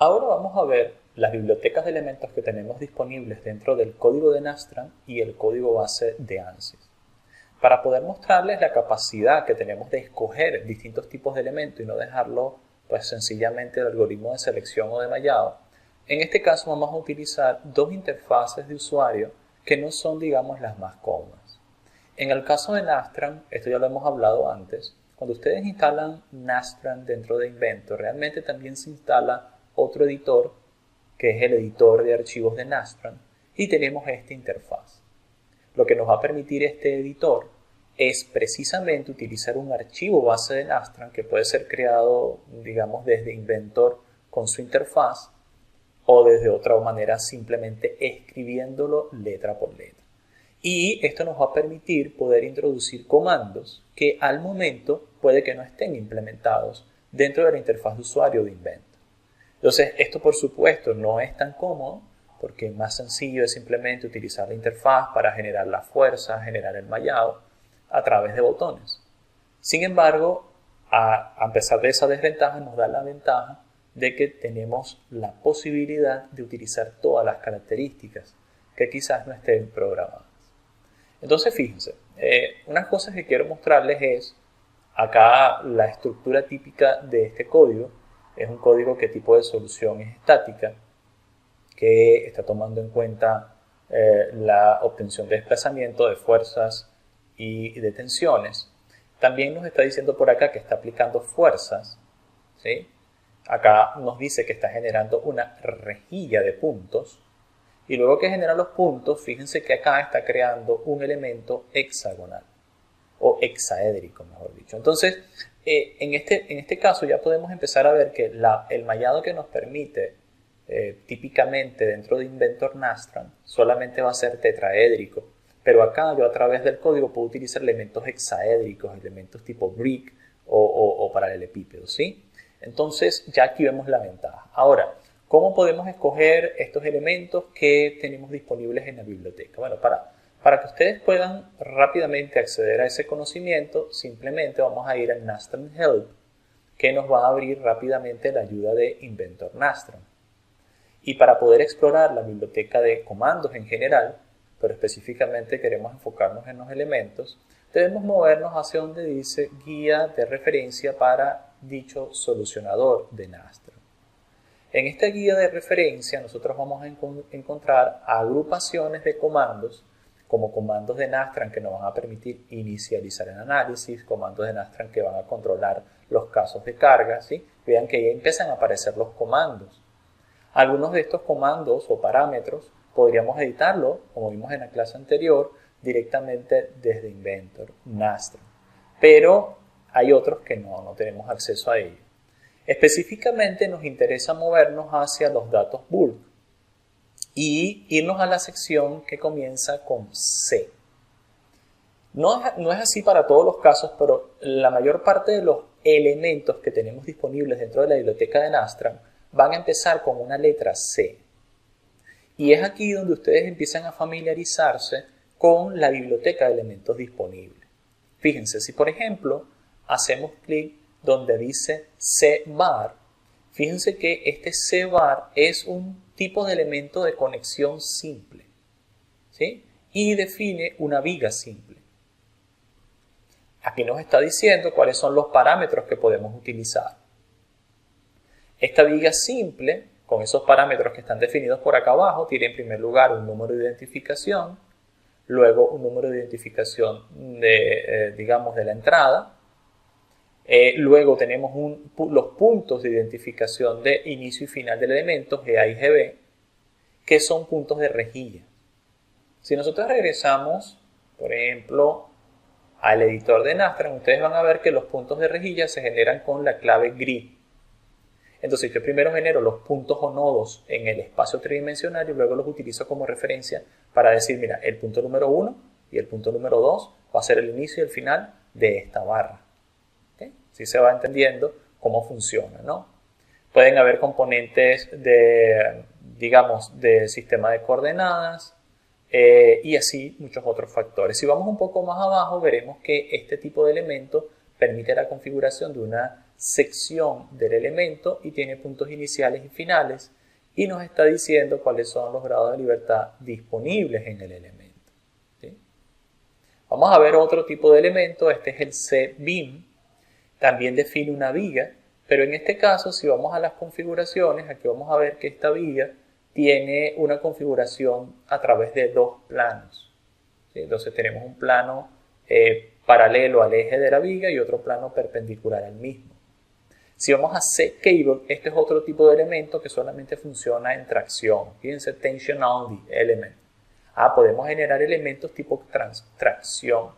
Ahora vamos a ver las bibliotecas de elementos que tenemos disponibles dentro del código de Nastran y el código base de ANSYS. Para poder mostrarles la capacidad que tenemos de escoger distintos tipos de elementos y no dejarlo pues sencillamente el algoritmo de selección o de mallado, en este caso vamos a utilizar dos interfaces de usuario que no son, digamos, las más cómodas. En el caso de Nastran, esto ya lo hemos hablado antes, cuando ustedes instalan Nastran dentro de Inventor, realmente también se instala otro editor, que es el editor de archivos de Nastran, y tenemos esta interfaz. Lo que nos va a permitir este editor es precisamente utilizar un archivo base de Nastran que puede ser creado, digamos, desde Inventor con su interfaz o desde otra manera simplemente escribiéndolo letra por letra. Y esto nos va a permitir poder introducir comandos que al momento puede que no estén implementados dentro de la interfaz de usuario de Inventor. Entonces, esto por supuesto no es tan cómodo porque más sencillo es simplemente utilizar la interfaz para generar la fuerza, generar el mallado a través de botones. Sin embargo, a pesar de esa desventaja, nos da la ventaja de que tenemos la posibilidad de utilizar todas las características que quizás no estén programadas. Entonces, fíjense, unas cosas que quiero mostrarles es acá la estructura típica de este código. Es un código que tipo de solución es estática, que está tomando en cuenta la obtención de desplazamiento, de fuerzas y de tensiones. También nos está diciendo por acá que está aplicando fuerzas, ¿sí? Acá nos dice que está generando una rejilla de puntos. Y luego que genera los puntos, fíjense que acá está creando un elemento hexagonal. O hexaédrico, mejor dicho. Entonces, en este caso ya podemos empezar a ver que el mallado que nos permite típicamente dentro de Inventor Nastran solamente va a ser tetraédrico. Pero acá yo a través del código puedo utilizar elementos hexaédricos, elementos tipo brick o paralelepípedo, ¿sí? Entonces ya aquí vemos la ventaja. Ahora, ¿cómo podemos escoger estos elementos que tenemos disponibles en la biblioteca? Bueno, para que ustedes puedan rápidamente acceder a ese conocimiento, simplemente vamos a ir al Nastran Help, que nos va a abrir rápidamente la ayuda de Inventor Nastran. Y para poder explorar la biblioteca de comandos en general, pero específicamente queremos enfocarnos en los elementos, debemos movernos hacia donde dice guía de referencia para dicho solucionador de Nastran. En esta guía de referencia nosotros vamos a encontrar agrupaciones de comandos, como comandos de Nastran que nos van a permitir inicializar el análisis, comandos de Nastran que van a controlar los casos de carga, ¿sí? Vean que ya empiezan a aparecer los comandos. Algunos de estos comandos o parámetros podríamos editarlo, como vimos en la clase anterior, directamente desde Inventor, Nastran. Pero hay otros que no tenemos acceso a ellos. Específicamente nos interesa movernos hacia los datos bulk y irnos a la sección que comienza con C. No es así para todos los casos, pero la mayor parte de los elementos que tenemos disponibles dentro de la biblioteca de Nastran van a empezar con una letra C. Y es aquí donde ustedes empiezan a familiarizarse con la biblioteca de elementos disponibles. Fíjense, si por ejemplo hacemos clic donde dice CBar, fíjense que este CBar es un tipo de elemento de conexión simple, ¿sí? Y define una viga simple. Aquí nos está diciendo cuáles son los parámetros que podemos utilizar. Esta viga simple, con esos parámetros que están definidos por acá abajo, tiene en primer lugar un número de identificación, luego un número de identificación digamos, de la entrada. Luego tenemos los puntos de identificación de inicio y final del elemento, GA y GB, que son puntos de rejilla. Si nosotros regresamos, por ejemplo, al editor de Nastran, ustedes van a ver que los puntos de rejilla se generan con la clave grid. Entonces yo primero genero los puntos o nodos en el espacio tridimensional y luego los utilizo como referencia para decir, mira, el punto número 1 y el punto número 2 va a ser el inicio y el final de esta barra. ¿Okay? Así se va entendiendo cómo funciona, ¿no? Pueden haber componentes digamos, del sistema de coordenadas y así muchos otros factores. Si vamos un poco más abajo, veremos que este tipo de elemento permite la configuración de una sección del elemento y tiene puntos iniciales y finales y nos está diciendo cuáles son los grados de libertad disponibles en el elemento. ¿Sí? Vamos a ver otro tipo de elemento, este es el CBIM, también define una viga, pero en este caso si vamos a las configuraciones, aquí vamos a ver que esta viga tiene una configuración a través de dos planos. ¿Sí? Entonces tenemos un plano paralelo al eje de la viga y otro plano perpendicular al mismo. Si vamos a C-Cable, este es otro tipo de elemento que solamente funciona en tracción. Fíjense, Tension Only Element. Podemos generar elementos tipo tracción.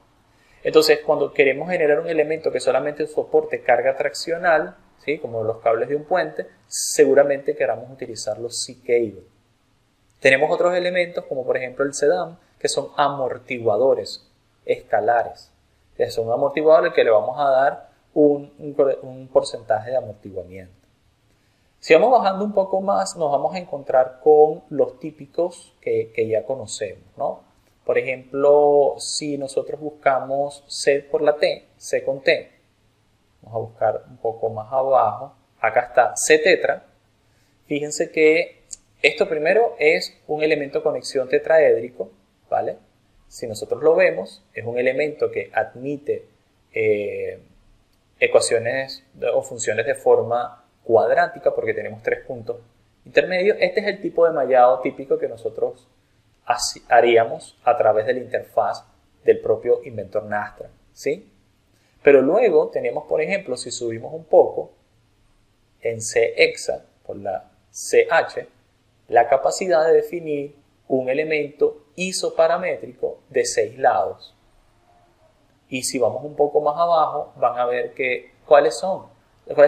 Entonces, cuando queremos generar un elemento que solamente soporte carga traccional, ¿sí? Como los cables de un puente, seguramente queramos utilizar los C-Cable. Tenemos otros elementos, como por ejemplo el CDAM, que son amortiguadores escalares. Son amortiguadores que le vamos a dar un porcentaje de amortiguamiento. Si vamos bajando un poco más, nos vamos a encontrar con los típicos que ya conocemos, ¿no? Por ejemplo, si nosotros buscamos C por la T, C con T, vamos a buscar un poco más abajo, acá está C tetra. Fíjense que esto primero es un elemento de conexión tetraédrico, ¿vale? Si nosotros lo vemos, es un elemento que admite ecuaciones o funciones de forma cuadrática porque tenemos tres puntos intermedios. Este es el tipo de mallado típico que nosotros haríamos a través de la interfaz del propio inventor Nastran, ¿sí? Pero luego tenemos, por ejemplo, si subimos un poco en C-hexa por la CH, la capacidad de definir un elemento isoparamétrico de 6 lados. Y si vamos un poco más abajo, van a ver cuál es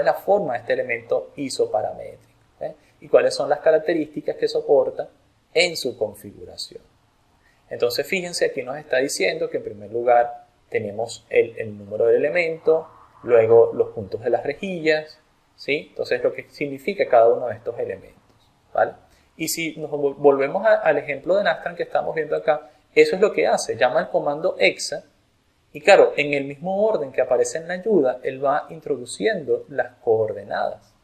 la forma de este elemento isoparamétrico, y cuáles son las características que soporta en su configuración. Entonces, fíjense, aquí nos está diciendo que en primer lugar tenemos el número del elemento, luego los puntos de las rejillas, ¿sí? Entonces, lo que significa cada uno de estos elementos, ¿vale? Y si nos volvemos al ejemplo de Nastran que estamos viendo acá, eso es lo que hace, llama el comando hexa. Y claro, en el mismo orden que aparece en la ayuda, él va introduciendo las coordenadas.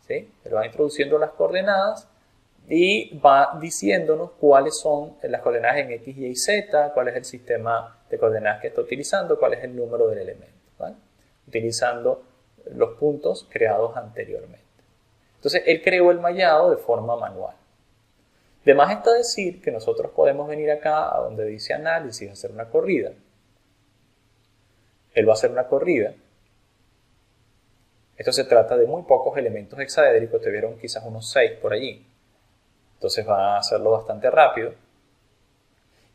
¿Sí? Él va introduciendo las coordenadas y va diciéndonos cuáles son las coordenadas en X, Y y Z, cuál es el sistema de coordenadas que está utilizando, cuál es el número del elemento, ¿vale? Utilizando los puntos creados anteriormente. Entonces, él creó el mallado de forma manual. De más está decir que nosotros podemos venir acá a donde dice análisis, hacer una corrida. Él va a hacer una corrida. Esto se trata de muy pocos elementos hexaédricos, te vieron quizás unos 6 por allí. Entonces va a hacerlo bastante rápido.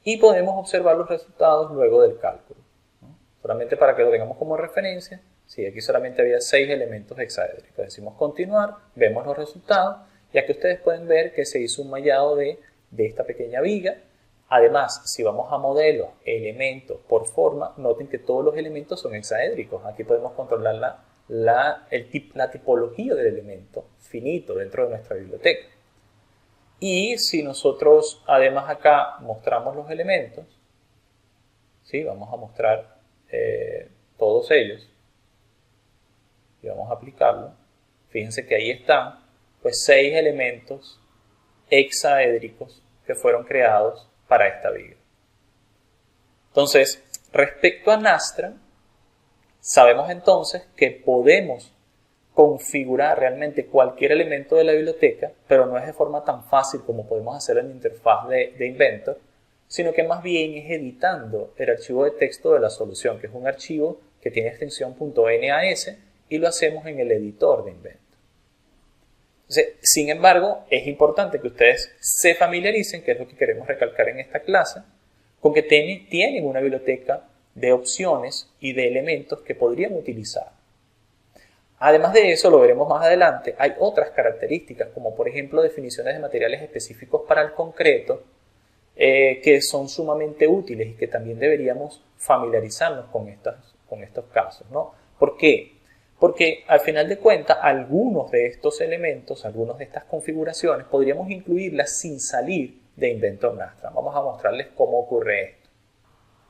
Y podemos observar los resultados luego del cálculo, ¿no? Solamente para que lo tengamos como referencia. Sí, aquí solamente había 6 elementos hexaédricos. Decimos continuar, vemos los resultados. Y aquí ustedes pueden ver que se hizo un mallado de esta pequeña viga. Además, si vamos a modelos, elementos por forma, noten que todos los elementos son hexaédricos. Aquí podemos controlar la tipología del elemento finito dentro de nuestra biblioteca. Y si nosotros además acá mostramos los elementos, ¿sí? Vamos a mostrar todos ellos y vamos a aplicarlo. Fíjense que ahí están pues 6 elementos hexaédricos que fueron creados para esta viga. Entonces, respecto a Nastran, sabemos entonces que podemos configurar realmente cualquier elemento de la biblioteca, pero no es de forma tan fácil como podemos hacer en la interfaz de Inventor, sino que más bien es editando el archivo de texto de la solución, que es un archivo que tiene extensión .nas y lo hacemos en el editor de Inventor. Entonces, sin embargo, es importante que ustedes se familiaricen, que es lo que queremos recalcar en esta clase, con que tienen una biblioteca de opciones y de elementos que podrían utilizar. Además de eso, lo veremos más adelante, hay otras características, como por ejemplo definiciones de materiales específicos para el concreto, que son sumamente útiles y que también deberíamos familiarizarnos con estos casos, ¿no? ¿Por qué? Porque al final de cuentas, algunos de estos elementos, algunas de estas configuraciones, podríamos incluirlas sin salir de Inventor Nastran. Vamos a mostrarles cómo ocurre esto.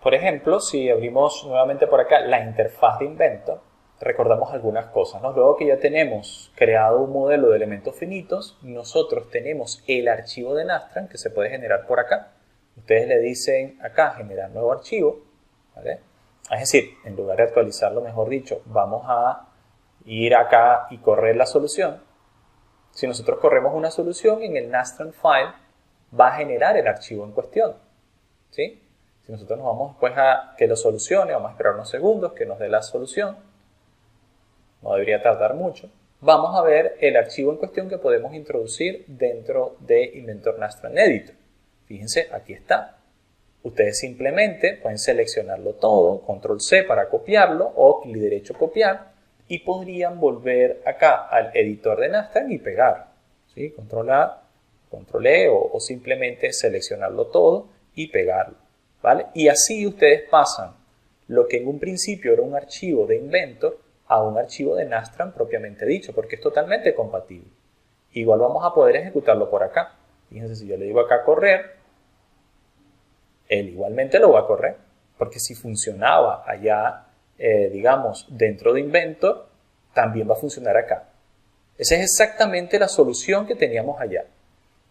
Por ejemplo, si abrimos nuevamente por acá la interfaz de Inventor, recordamos algunas cosas, ¿no? Luego que ya tenemos creado un modelo de elementos finitos, nosotros tenemos el archivo de Nastran que se puede generar por acá. Ustedes le dicen acá generar nuevo archivo, ¿vale? Es decir, en lugar de actualizarlo, mejor dicho, vamos a ir acá y correr la solución. Si nosotros corremos una solución, en el Nastran file va a generar el archivo en cuestión, ¿sí? Si nosotros nos vamos después a que lo solucione, vamos a esperar unos segundos que nos dé la solución. No debería tardar mucho. Vamos a ver el archivo en cuestión que podemos introducir dentro de Inventor Nastran Editor. Fíjense, aquí está. Ustedes simplemente pueden seleccionarlo todo, control C para copiarlo o clic derecho copiar y podrían volver acá al editor de Nastran y pegar, ¿sí? Control A, control E o simplemente seleccionarlo todo y pegarlo, ¿vale? Y así ustedes pasan lo que en un principio era un archivo de Inventor a un archivo de Nastran propiamente dicho, porque es totalmente compatible. Igual vamos a poder ejecutarlo por acá. Fíjense, si yo le digo acá correr, él igualmente lo va a correr, porque si funcionaba allá, digamos, dentro de Inventor, también va a funcionar acá. Esa es exactamente la solución que teníamos allá.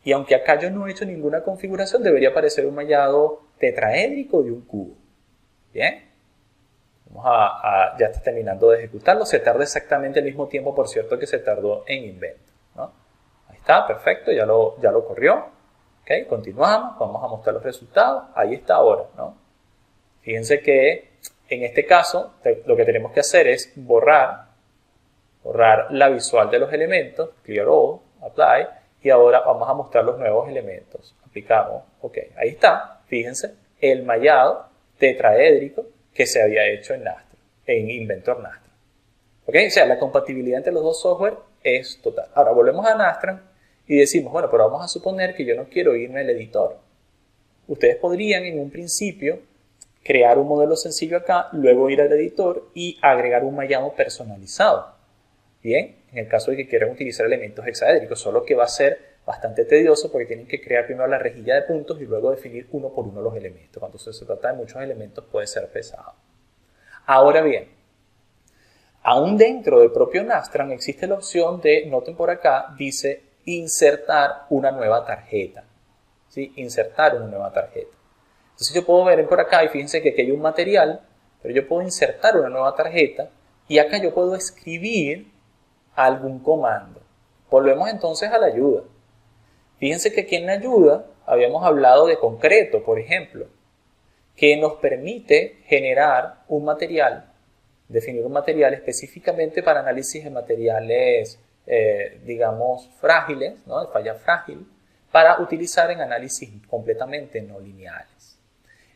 Y aunque acá yo no he hecho ninguna configuración, debería aparecer un mallado tetraédrico de un cubo. ¿Bien? Ya está terminando de ejecutarlo. Se tarda exactamente el mismo tiempo, por cierto, que se tardó en Inventor, ¿no? Ahí está, perfecto, ya lo corrió. ¿Okay? Continuamos, vamos a mostrar los resultados. Ahí está ahora, ¿no? Fíjense que en este caso lo que tenemos que hacer es borrar la visual de los elementos, clear all, apply, y ahora vamos a mostrar los nuevos elementos. Aplicamos, ok, ahí está, fíjense, el mallado tetraédrico que se había hecho en Inventor Nastran. ¿Ok? O sea, la compatibilidad entre los dos software es total. Ahora volvemos a Nastran y decimos, bueno, pero vamos a suponer que yo no quiero irme al editor. Ustedes podrían en un principio crear un modelo sencillo acá, luego ir al editor y agregar un mallado personalizado. Bien, en el caso de que quieran utilizar elementos hexaédricos, solo que va a ser bastante tedioso porque tienen que crear primero la rejilla de puntos y luego definir uno por uno los elementos. Cuando se trata de muchos elementos puede ser pesado. Ahora bien, aún dentro del propio Nastran existe la opción de, noten por acá, dice insertar una nueva tarjeta. ¿Sí? Insertar una nueva tarjeta. Entonces yo puedo ver por acá y fíjense que aquí hay un material, pero yo puedo insertar una nueva tarjeta y acá yo puedo escribir algún comando. Volvemos entonces a la ayuda. Fíjense que aquí en la ayuda habíamos hablado de concreto, por ejemplo, que nos permite generar un material, definir un material específicamente para análisis de materiales, digamos, frágiles, ¿no? De falla frágil, para utilizar en análisis completamente no lineales.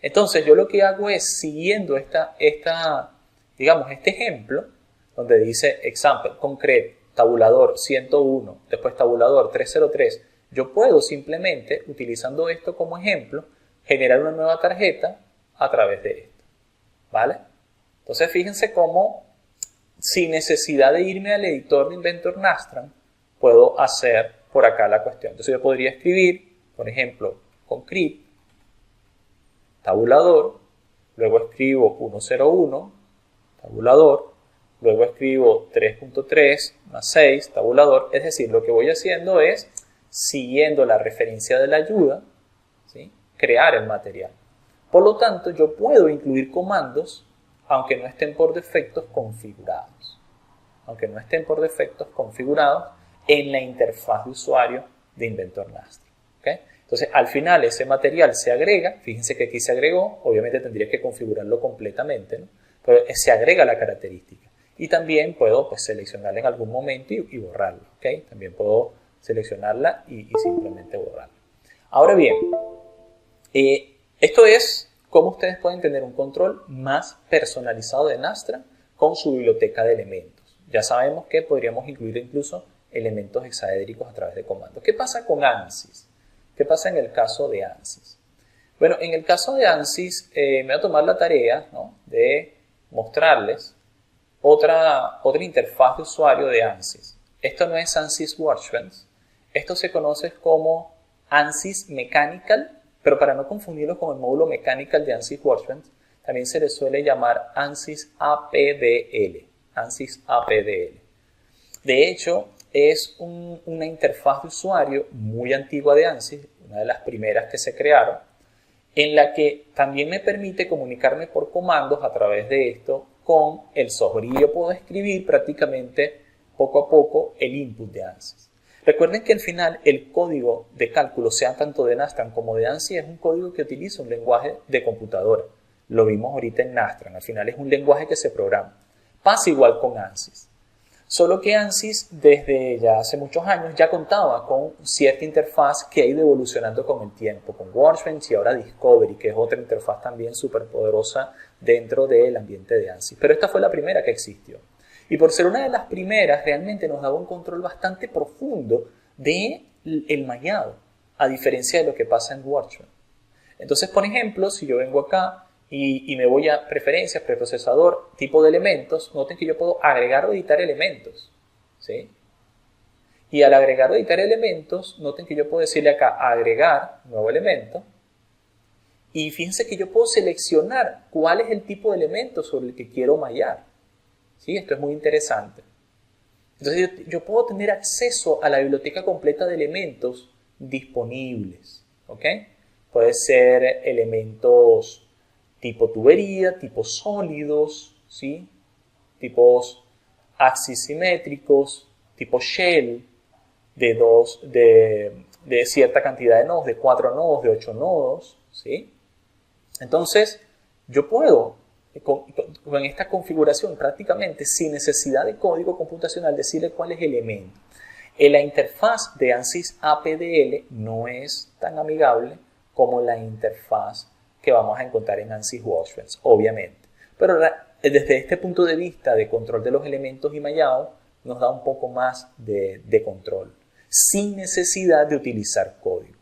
Entonces yo lo que hago es, siguiendo digamos, este ejemplo, donde dice example, concreto, tabulador 101, después tabulador 303, yo puedo simplemente, utilizando esto como ejemplo, generar una nueva tarjeta a través de esto, ¿vale? Entonces fíjense cómo, sin necesidad de irme al editor de Inventor Nastran, puedo hacer por acá la cuestión. Entonces yo podría escribir, por ejemplo, con crypt, tabulador, luego escribo 101, tabulador, luego escribo 3.3 más 6, tabulador. Es decir, lo que voy haciendo es, siguiendo la referencia de la ayuda, ¿sí? Crear el material. Por lo tanto, yo puedo incluir comandos, aunque no estén por defectos configurados. Aunque no estén por defectos configurados en la interfaz de usuario de Inventor Nastran. ¿Okay? Entonces, al final ese material se agrega, fíjense que aquí se agregó, obviamente tendría que configurarlo completamente, ¿no? Pero se agrega la característica. Y también puedo pues, seleccionarla en algún momento y borrarla. ¿Okay? También puedo seleccionarla y simplemente borrarla. Ahora bien, esto es cómo ustedes pueden tener un control más personalizado de Nastran con su biblioteca de elementos. Ya sabemos que podríamos incluir incluso elementos hexaédricos a través de comandos. ¿Qué pasa con ANSYS? ¿Qué pasa en el caso de ANSYS? Bueno, en el caso de ANSYS me voy a tomar la tarea, ¿no?, de mostrarles otra interfaz de usuario de ANSYS. Esto no es ANSYS Workbench, esto se conoce como ANSYS Mechanical, pero para no confundirlo con el módulo Mechanical de ANSYS Workbench, también se le suele llamar ANSYS APDL. ANSYS APDL. De hecho, es una interfaz de usuario muy antigua de ANSYS, una de las primeras que se crearon, en la que también me permite comunicarme por comandos a través de esto con el software. Y yo puedo escribir prácticamente poco a poco el input de ANSYS. Recuerden que al final el código de cálculo, sea tanto de Nastran como de ANSYS, es un código que utiliza un lenguaje de computadora. Lo vimos ahorita en Nastran. Al final es un lenguaje que se programa. Pasa igual con ANSYS. Solo que ANSYS desde ya hace muchos años ya contaba con cierta interfaz que ha ido evolucionando con el tiempo, con Workbench y ahora Discovery, que es otra interfaz también súper poderosa dentro del ambiente de ANSYS. Pero esta fue la primera que existió. Y por ser una de las primeras, realmente nos daba un control bastante profundo del mallado, a diferencia de lo que pasa en Workbench. Entonces, por ejemplo, si yo vengo acá y me voy a preferencias, preprocesador, tipo de elementos, noten que yo puedo agregar o editar elementos, ¿sí? Y al agregar o editar elementos, noten que yo puedo decirle acá agregar nuevo elemento. Y fíjense que yo puedo seleccionar cuál es el tipo de elemento sobre el que quiero mallar. ¿Sí? Esto es muy interesante. Entonces yo puedo tener acceso a la biblioteca completa de elementos disponibles. ¿Ok? Puede ser elementos tipo tubería, tipos sólidos, ¿sí? Tipos axisimétricos, tipo shell, de cierta cantidad de nodos, de 4 nodos, de 8 nodos, ¿sí? Entonces, yo puedo, con esta configuración prácticamente sin necesidad de código computacional, decirle cuál es el elemento. La interfaz de ANSYS APDL no es tan amigable como la interfaz que vamos a encontrar en ANSYS Workbench, obviamente. Pero desde este punto de vista de control de los elementos y mallado, nos da un poco más de control, sin necesidad de utilizar código.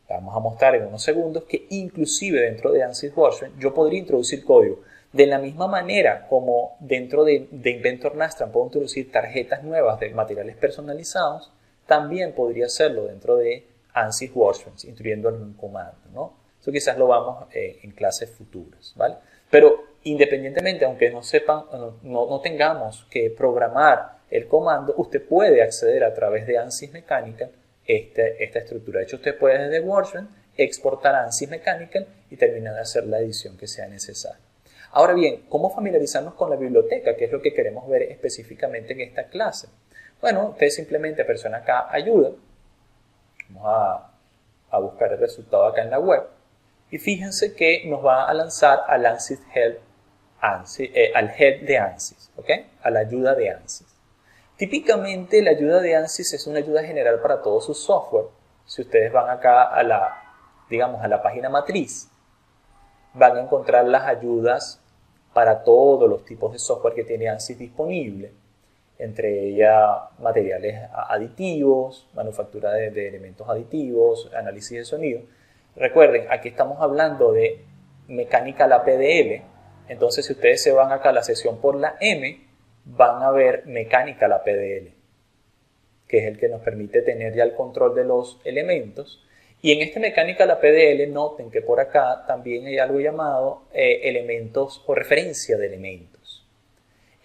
Vamos a mostrar en unos segundos que inclusive dentro de ANSYS Workbench yo podría introducir código. De la misma manera como dentro de Inventor Nastran puedo introducir tarjetas nuevas de materiales personalizados, también podría hacerlo dentro de ANSYS Workbench, incluyendo un comando, ¿no? Eso quizás lo vamos en clases futuras, ¿vale? Pero independientemente, aunque no sepan, no tengamos que programar el comando, usted puede acceder a través de ANSYS Mechanical esta estructura. De hecho, usted puede desde Workbench exportar ANSYS Mechanical y terminar de hacer la edición que sea necesaria. Ahora bien, ¿cómo familiarizarnos con la biblioteca? Que es lo que queremos ver específicamente en esta clase. Bueno, usted simplemente presiona acá ayuda. Vamos a buscar el resultado acá en la web. Y fíjense que nos va a lanzar al ANSYS Help, al help de ANSYS, ¿ok? A la ayuda de ANSYS. Típicamente la ayuda de ANSYS es una ayuda general para todo su software. Si ustedes van acá a la página matriz, van a encontrar las ayudas para todos los tipos de software que tiene ANSYS disponible, entre ellas materiales aditivos, manufactura de elementos aditivos, análisis de sonido. Recuerden, aquí estamos hablando de Mechanical APDL, entonces si ustedes se van acá a la sección por la M, van a ver Mechanical APDL, que es el que nos permite tener ya el control de los elementos. Y en este Mechanical APDL, noten que por acá también hay algo llamado elementos o referencia de elementos.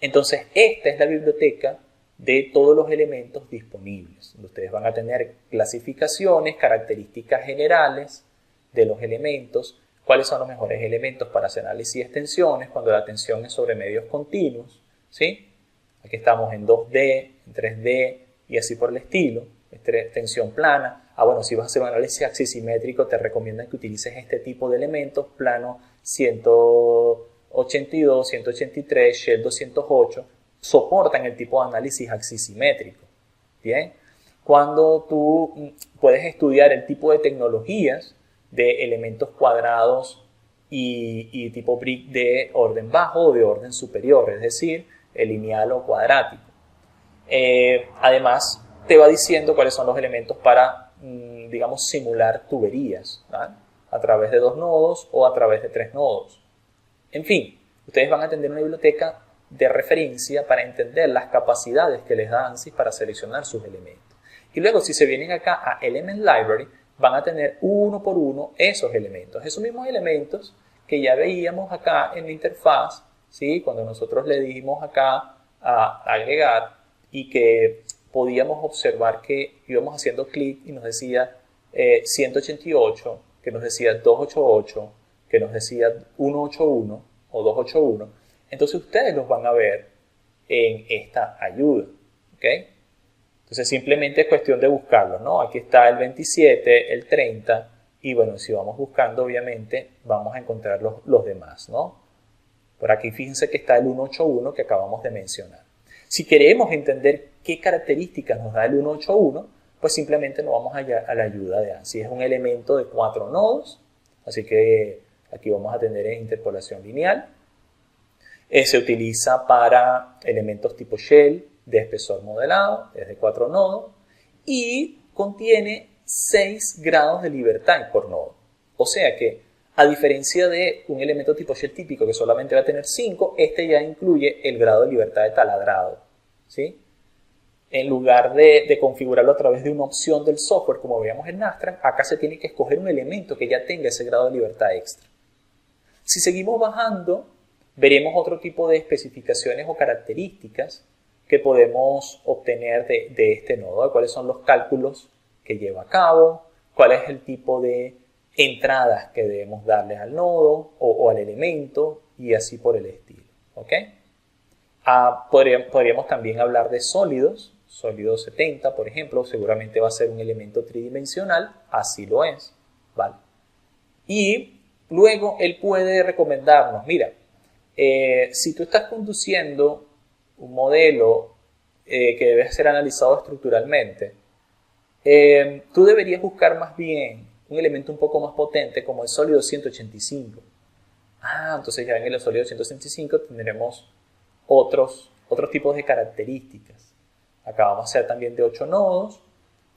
Entonces, esta es la biblioteca de todos los elementos disponibles. Ustedes van a tener clasificaciones, características generales de los elementos, cuáles son los mejores elementos para hacer análisis y extensiones cuando la tensión es sobre medios continuos, ¿sí? Aquí estamos en 2D, en 3D y así por el estilo. Tensión plana. Bueno, si vas a hacer un análisis axisimétrico, te recomiendan que utilices este tipo de elementos, plano 182, 183, Shell 208, soportan el tipo de análisis axisimétrico. Bien, cuando tú puedes estudiar el tipo de tecnologías de elementos cuadrados y tipo brick de orden bajo o de orden superior, es decir, el lineal o cuadrático. Además, te va diciendo cuáles son los elementos para, digamos, simular tuberías, ¿vale? A través de 2 nodos o a través de 3 nodos. En fin, ustedes van a tener una biblioteca de referencia para entender las capacidades que les da ANSYS para seleccionar sus elementos. Y luego, si se vienen acá a Element Library, van a tener uno por uno esos elementos. Esos mismos elementos que ya veíamos acá en la interfaz, ¿sí? Cuando nosotros le dijimos acá a agregar y que podíamos observar que íbamos haciendo clic y nos decía 188, que nos decía 288, que nos decía 181 o 281. Entonces ustedes los van a ver en esta ayuda. ¿Ok? Entonces simplemente es cuestión de buscarlos, ¿no? Aquí está el 27, el 30 y bueno, si vamos buscando obviamente vamos a encontrar los demás, ¿no? Por aquí fíjense que está el 181 que acabamos de mencionar. Si queremos entender qué características nos da el 181, pues simplemente nos vamos a la ayuda de ANSYS. Es un elemento de 4 nodos, así que aquí vamos a tener en interpolación lineal. Se utiliza para elementos tipo shell de espesor modelado, es de 4 nodos, y contiene 6 grados de libertad por nodo. O sea que, a diferencia de un elemento tipo shell típico que solamente va a tener 5, este ya incluye el grado de libertad de taladrado, ¿sí? En lugar de configurarlo a través de una opción del software, como veíamos en Nastran, acá se tiene que escoger un elemento que ya tenga ese grado de libertad extra. Si seguimos bajando, veremos otro tipo de especificaciones o características que podemos obtener de este nodo, de cuáles son los cálculos que lleva a cabo, cuál es el tipo de entradas que debemos darles al nodo o al elemento y así por el estilo. ¿Ok? Podríamos también hablar de sólidos, sólido 70 por ejemplo, seguramente va a ser un elemento tridimensional, así lo es, ¿vale? Y luego él puede recomendarnos, mira, si tú estás conduciendo un modelo que debe ser analizado estructuralmente, tú deberías buscar más bien un elemento un poco más potente como el sólido 185. Entonces ya en el sólido 185 tendremos otros tipos de características. Acá vamos a hacer también de 8 nodos,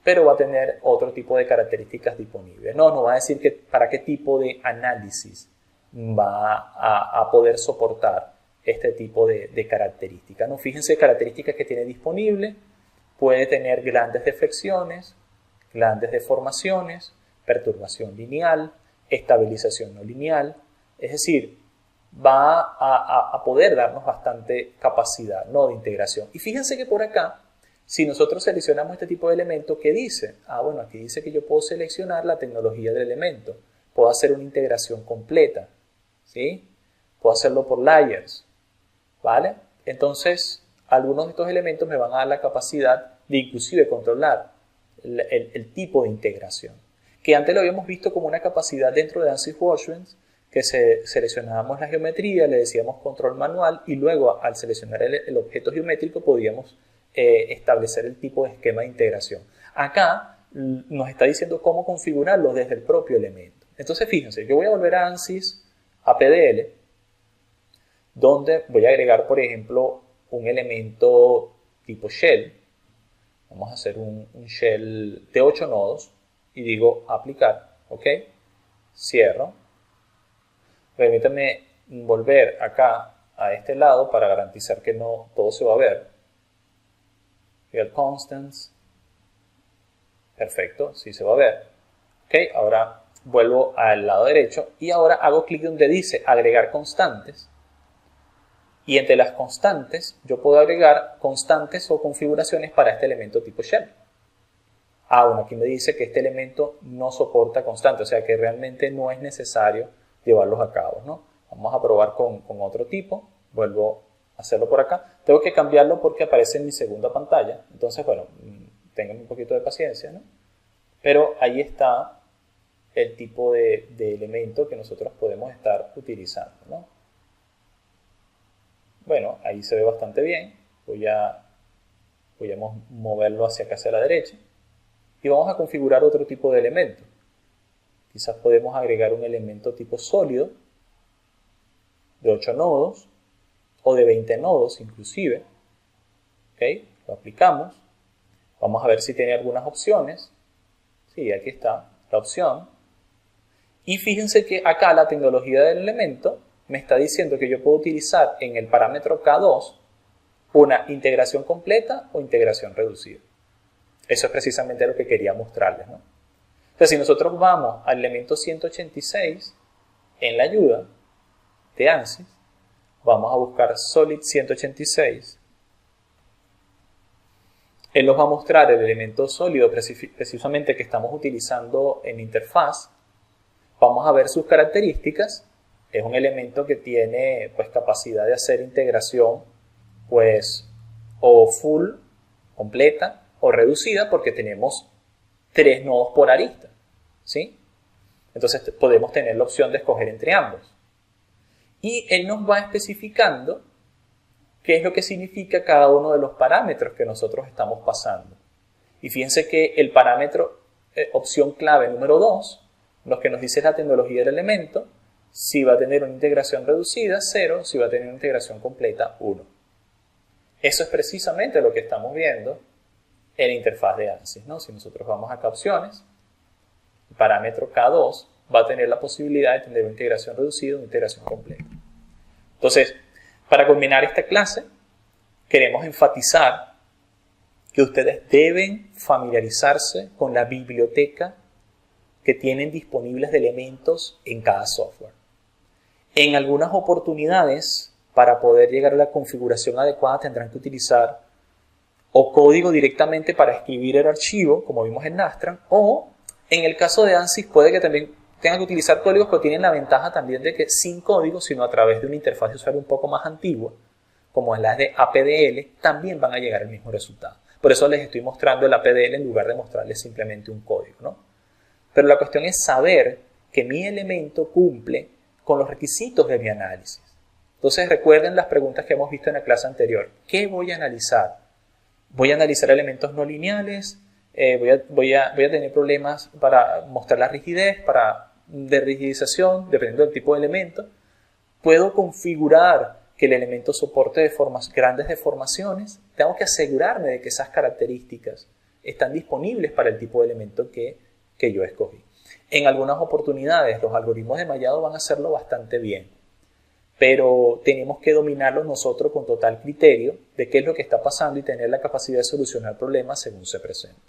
pero va a tener otro tipo de características disponibles. No va a decir que para qué tipo de análisis va a poder soportar este tipo de características. ¿No? Fíjense características que tiene disponible. Puede tener grandes deflexiones, grandes deformaciones, perturbación lineal, estabilización no lineal. Es decir, va a poder darnos bastante capacidad, ¿no?, de integración. Y fíjense que por acá, si nosotros seleccionamos este tipo de elemento, ¿qué dice? Bueno, aquí dice que yo puedo seleccionar la tecnología del elemento. Puedo hacer una integración completa, ¿sí? Puedo hacerlo por layers, ¿vale? Entonces, algunos de estos elementos me van a dar la capacidad de inclusive controlar el tipo de integración, que antes lo habíamos visto como una capacidad dentro de ANSYS Workbench, que seleccionábamos la geometría, le decíamos control manual y luego al seleccionar el objeto geométrico podíamos establecer el tipo de esquema de integración. Acá nos está diciendo cómo configurarlo desde el propio elemento. Entonces fíjense, yo voy a volver a ANSYS, a PDL, donde voy a agregar, por ejemplo, un elemento tipo shell. Vamos a hacer un shell de 8 nodos y digo aplicar, ¿ok? Cierro. Permítanme volver acá a este lado para garantizar que no todo se va a ver. Real constants. Perfecto, sí se va a ver. Ok, ahora vuelvo al lado derecho y ahora hago clic donde dice agregar constantes. Y entre las constantes yo puedo agregar constantes o configuraciones para este elemento tipo shell. Bueno, aquí me dice que este elemento no soporta constantes, o sea que realmente no es necesario llevarlos a cabo, ¿no? Vamos a probar con otro tipo. Vuelvo a hacerlo por acá. Tengo que cambiarlo porque aparece en mi segunda pantalla. Entonces, bueno, tengan un poquito de paciencia, ¿no? Pero ahí está el tipo de elemento que nosotros podemos estar utilizando, ¿no? Bueno, ahí se ve bastante bien. Voy a moverlo hacia acá, hacia la derecha. Y vamos a configurar otro tipo de elemento. Quizás podemos agregar un elemento tipo sólido de 8 nodos o de 20 nodos inclusive. ¿Ok? Lo aplicamos. Vamos a ver si tiene algunas opciones. Sí, aquí está la opción. Y fíjense que acá la tecnología del elemento me está diciendo que yo puedo utilizar en el parámetro K2 una integración completa o integración reducida. Eso es precisamente lo que quería mostrarles, ¿no? Entonces, si nosotros vamos al elemento 186 en la ayuda de ANSYS, vamos a buscar Solid 186 Él nos va a mostrar el elemento sólido precisamente que estamos utilizando en interfaz. Vamos a ver sus características. Es un elemento que tiene pues capacidad de hacer integración pues o full, completa o reducida, porque tenemos 3 nodos por arista, ¿sí? Entonces podemos tener la opción de escoger entre ambos. Y él nos va especificando qué es lo que significa cada uno de los parámetros que nosotros estamos pasando. Y fíjense que el parámetro, opción clave número 2, lo que nos dice la tecnología del elemento, si va a tener una integración reducida, 0, si va a tener una integración completa, 1. Eso es precisamente lo que estamos viendo en la interfaz de ANSYS, ¿no? Si nosotros vamos acá a opciones, el parámetro K2 va a tener la posibilidad de tener una integración reducida o una integración completa. Entonces, para culminar esta clase, queremos enfatizar que ustedes deben familiarizarse con la biblioteca que tienen disponibles de elementos en cada software. En algunas oportunidades, para poder llegar a la configuración adecuada, tendrán que utilizar o código directamente para escribir el archivo, como vimos en Nastran, o en el caso de ANSYS puede que también tengan que utilizar códigos, pero tienen la ventaja también de que sin código, sino a través de una interfaz de usuario un poco más antigua, como es la de APDL, también van a llegar al mismo resultado. Por eso les estoy mostrando el APDL en lugar de mostrarles simplemente un código, ¿no? Pero la cuestión es saber que mi elemento cumple con los requisitos de mi análisis. Entonces recuerden las preguntas que hemos visto en la clase anterior. ¿Qué voy a analizar? ¿Voy a analizar elementos no lineales? Voy a tener problemas para mostrar la rigidez, de rigidización, dependiendo del tipo de elemento. Puedo configurar que el elemento soporte grandes deformaciones. Tengo que asegurarme de que esas características están disponibles para el tipo de elemento que yo escogí. En algunas oportunidades los algoritmos de mallado van a hacerlo bastante bien, pero tenemos que dominarlos nosotros con total criterio de qué es lo que está pasando y tener la capacidad de solucionar problemas según se presenten.